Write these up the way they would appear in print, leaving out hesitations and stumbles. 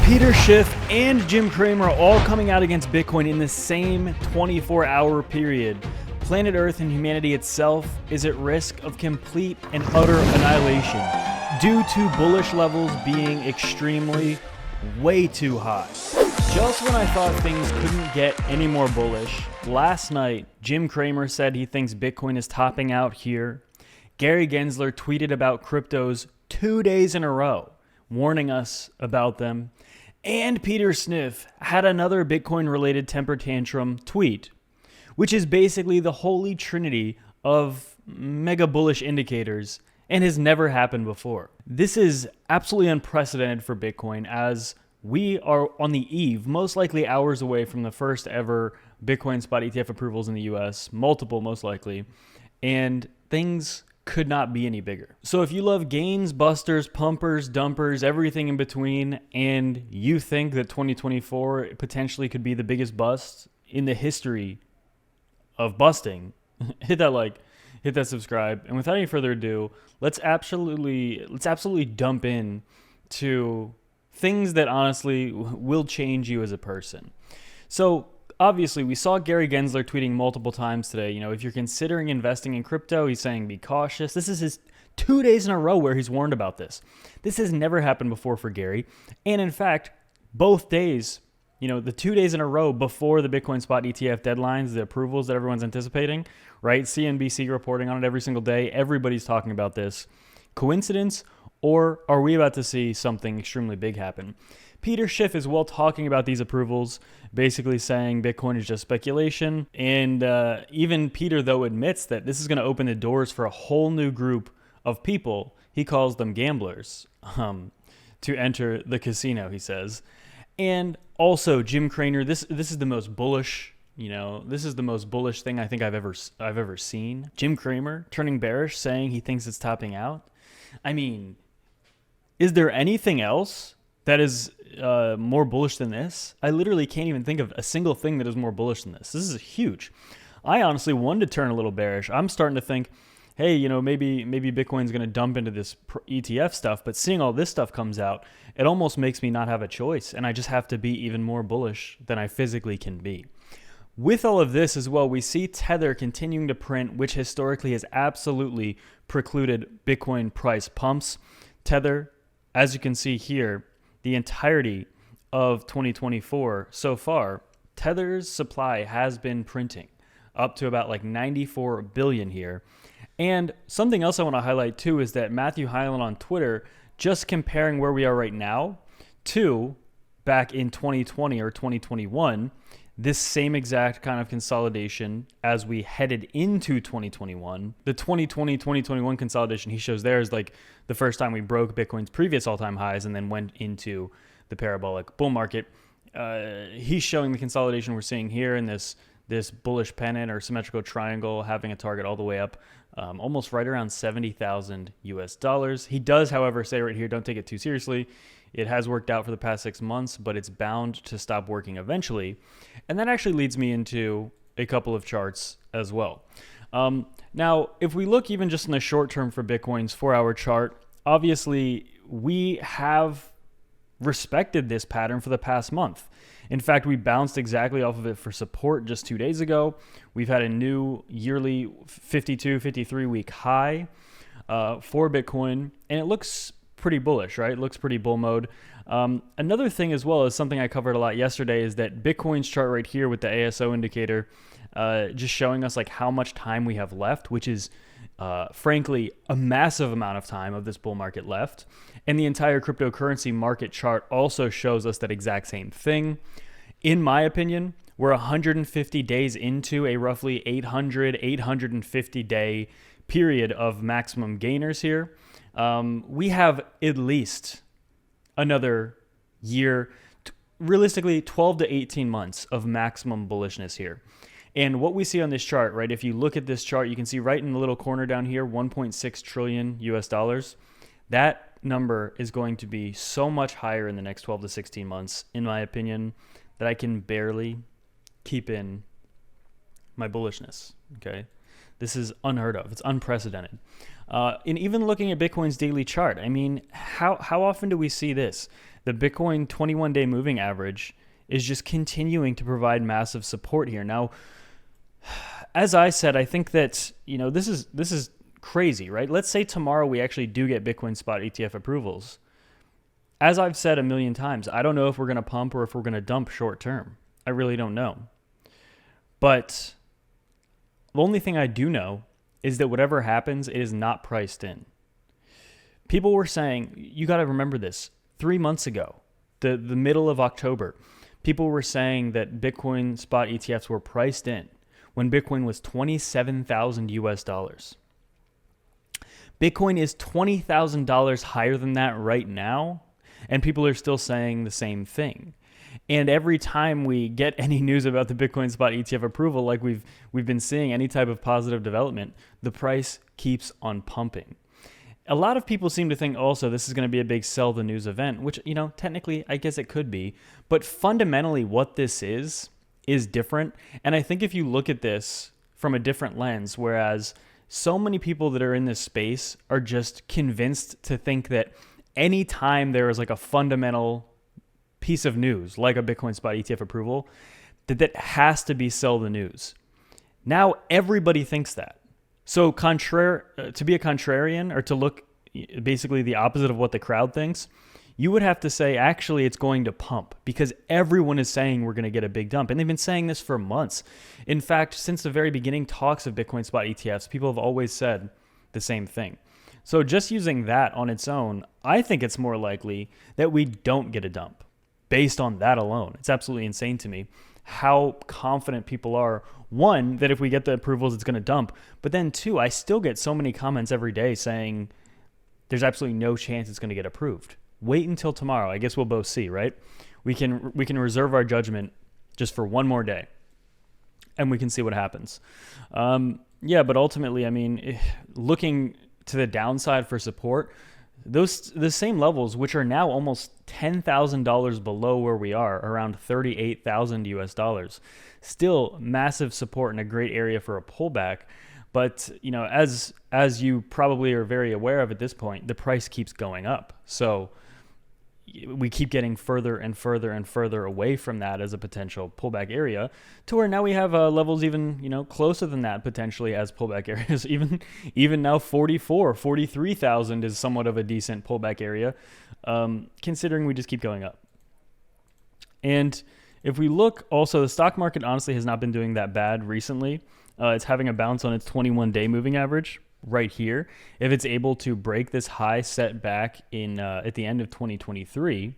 Peter Schiff and Jim Cramer all coming out against Bitcoin in the same 24-hour period. Planet Earth and humanity itself is at risk of complete and utter annihilation due to bullish levels being extremely way too high. Just when I thought things couldn't get any more bullish, last night Jim Cramer said he thinks Bitcoin is topping out here. Gary Gensler tweeted about cryptos 2 days in a row, warning us about them. And Peter Schiff had another Bitcoin-related temper tantrum tweet, which is basically the holy trinity of mega bullish indicators and has never happened before. This is absolutely unprecedented for Bitcoin, as we are on the eve, most likely hours away from the first ever Bitcoin spot ETF approvals in the US, multiple most likely, and things could not be any bigger. So if you love gains, busters, pumpers, dumpers, everything in between, and you think that 2024 potentially could be the biggest bust in the history of busting, hit that like, hit that subscribe, and without any further ado, let's absolutely dump in to things that honestly will change you as a person. So obviously, we saw Gary Gensler tweeting multiple times today, if you're considering investing in crypto, he's saying be cautious. This is his 2 days in a row where he's warned about this. This has never happened before for Gary. And in fact, both days, the 2 days in a row before the Bitcoin spot ETF deadlines, the approvals that everyone's anticipating, right? CNBC reporting on it every single day. Everybody's talking about this. Coincidence, or are we about to see something extremely big happen? Peter Schiff is well talking about these approvals, basically saying Bitcoin is just speculation. And even Peter, though, admits that this is going to open the doors for a whole new group of people. He calls them gamblers to enter the casino, he says. And also Jim Cramer, this is the most bullish, this is the most bullish thing I think I've ever seen. Jim Cramer turning bearish, saying he thinks it's topping out. I mean, is there anything else that is more bullish than this? I literally can't even think of a single thing that is more bullish than this. This is huge. I honestly wanted to turn a little bearish. I'm starting to think, hey, maybe Bitcoin's going to dump into this ETF stuff, but seeing all this stuff comes out, it almost makes me not have a choice, and I just have to be even more bullish than I physically can be. With all of this as well, we see Tether continuing to print, which historically has absolutely precluded Bitcoin price pumps. Tether, as you can see here, the entirety of 2024 so far, Tether's supply has been printing up to about like 94 billion here. And something else I want to highlight too is that Matthew Hyland on Twitter, just comparing where we are right now to back in 2020 or 2021, this same exact kind of consolidation as we headed into 2021. The 2020-2021 consolidation he shows there is like the first time we broke Bitcoin's previous all-time highs and then went into the parabolic bull market. He's showing the consolidation we're seeing here in this bullish pennant or symmetrical triangle, having a target all the way up almost right around $70,000 US. He does, however, say right here, don't take it too seriously. It has worked out for the past 6 months, but it's bound to stop working eventually. And that actually leads me into a couple of charts as well. Now, if we look even just in the short term for Bitcoin's 4-hour chart, obviously we have respected this pattern for the past month. In fact, we bounced exactly off of it for support just 2 days ago. We've had a new yearly 52, 53-week high for Bitcoin, and it looks pretty bullish, right? It looks pretty bull mode. Another thing as well is something I covered a lot yesterday is that Bitcoin's chart right here with the ASO indicator just showing us like how much time we have left, which is frankly a massive amount of time of this bull market left. And the entire cryptocurrency market chart also shows us that exact same thing. In my opinion, we're 150 days into a roughly 850 day period of maximum gainers here. We have at least another year, realistically 12 to 18 months of maximum bullishness here. And what we see on this chart, right, if you look at this chart, you can see right in the little corner down here, 1.6 trillion US dollars. That number is going to be so much higher in the next 12 to 16 months, in my opinion, that I can barely keep in my bullishness, okay? This is unheard of. It's unprecedented. And even looking at Bitcoin's daily chart, I mean, how often do we see this? The Bitcoin 21-day moving average is just continuing to provide massive support here. Now, as I said, I think that, this is crazy, right? Let's say tomorrow we actually do get Bitcoin spot ETF approvals. As I've said a million times, I don't know if we're going to pump or if we're going to dump short term. I really don't know. But the only thing I do know is that whatever happens, it is not priced in. People were saying, you got to remember this, 3 months ago, the middle of October, people were saying that Bitcoin spot ETFs were priced in when Bitcoin was $27,000 US. Bitcoin is $20,000 higher than that right now, and people are still saying the same thing. And every time we get any news about the Bitcoin spot ETF approval, like we've been seeing any type of positive development, the price keeps on pumping. A lot of people seem to think also this is going to be a big sell the news event, which, technically I guess it could be. But fundamentally what this is different. And I think if you look at this from a different lens, whereas so many people that are in this space are just convinced to think that anytime there is like a fundamental piece of news, like a Bitcoin spot ETF approval, that has to be sell the news. Now everybody thinks that. So to be a contrarian, or to look basically the opposite of what the crowd thinks, you would have to say, actually, it's going to pump because everyone is saying we're going to get a big dump. And they've been saying this for months. In fact, since the very beginning talks of Bitcoin spot ETFs, people have always said the same thing. So just using that on its own, I think it's more likely that we don't get a dump based on that alone. It's absolutely insane to me how confident people are. One, that if we get the approvals, it's going to dump. But then two, I still get so many comments every day saying there's absolutely no chance it's going to get approved. Wait until tomorrow. I guess we'll both see, right? We can reserve our judgment just for one more day, and we can see what happens. But ultimately, I mean, looking to the downside for support, the same levels, which are now almost $10,000 below where we are, around $38,000 US, still massive support and a great area for a pullback. But as you probably are very aware of at this point, the price keeps going up. So we keep getting further and further and further away from that as a potential pullback area, to where now we have levels even closer than that potentially as pullback areas. Even now 43,000 is somewhat of a decent pullback area, considering we just keep going up. And if we look also, the stock market honestly has not been doing that bad recently. It's having a bounce on its 21-day moving average right here. If it's able to break this high set back in at the end of 2023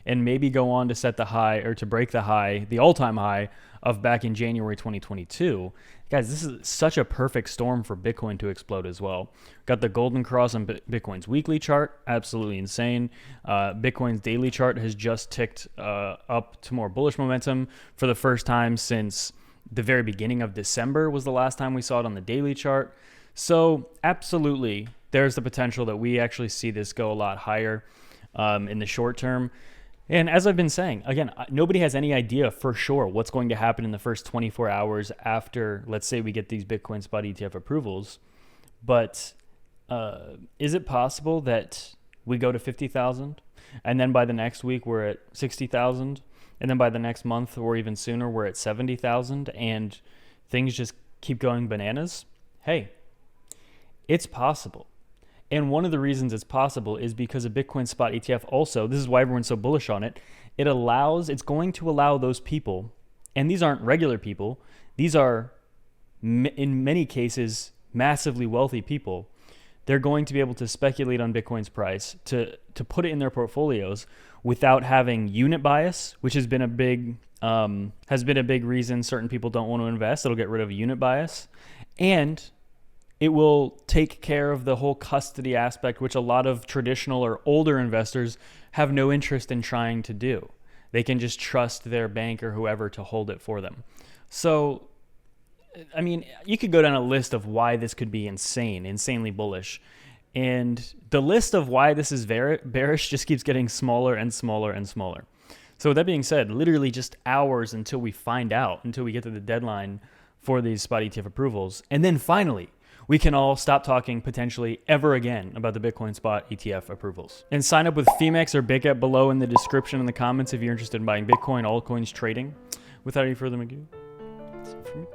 and maybe go on to set the high, or to break the all-time high of back in January 2022, guys, this is such a perfect storm for Bitcoin to explode as well. Got the golden cross on Bitcoin's weekly chart, absolutely insane. Bitcoin's daily chart has just ticked up to more bullish momentum for the first time since the very beginning of December was the last time we saw it on the daily chart. So absolutely, there's the potential that we actually see this go a lot higher in the short term. And as I've been saying, again, nobody has any idea for sure what's going to happen in the first 24 hours after, let's say, we get these Bitcoin spot ETF approvals. But is it possible that we go to 50,000 and then by the next week we're at 60,000? And then by the next month or even sooner, we're at 70,000 and things just keep going bananas? Hey, it's possible. And one of the reasons it's possible is because a Bitcoin spot ETF also, this is why everyone's so bullish on it, it's going to allow those people, and these aren't regular people, these are in many cases massively wealthy people. They're going to be able to speculate on Bitcoin's price, to put it in their portfolios without having unit bias, which has been a big reason certain people don't want to invest. It'll get rid of unit bias, and it will take care of the whole custody aspect, which a lot of traditional or older investors have no interest in trying to do. They can just trust their bank or whoever to hold it for them. So, I mean, you could go down a list of why this could be insanely bullish. And the list of why this is bearish just keeps getting smaller and smaller and smaller. So with that being said, literally just hours until we get to the deadline for these spot ETF approvals. And then finally, we can all stop talking potentially ever again about the Bitcoin spot ETF approvals. And sign up with Femex or BitGet below in the description and the comments if you're interested in buying Bitcoin, altcoins, trading. Without any further ado, that's it for me.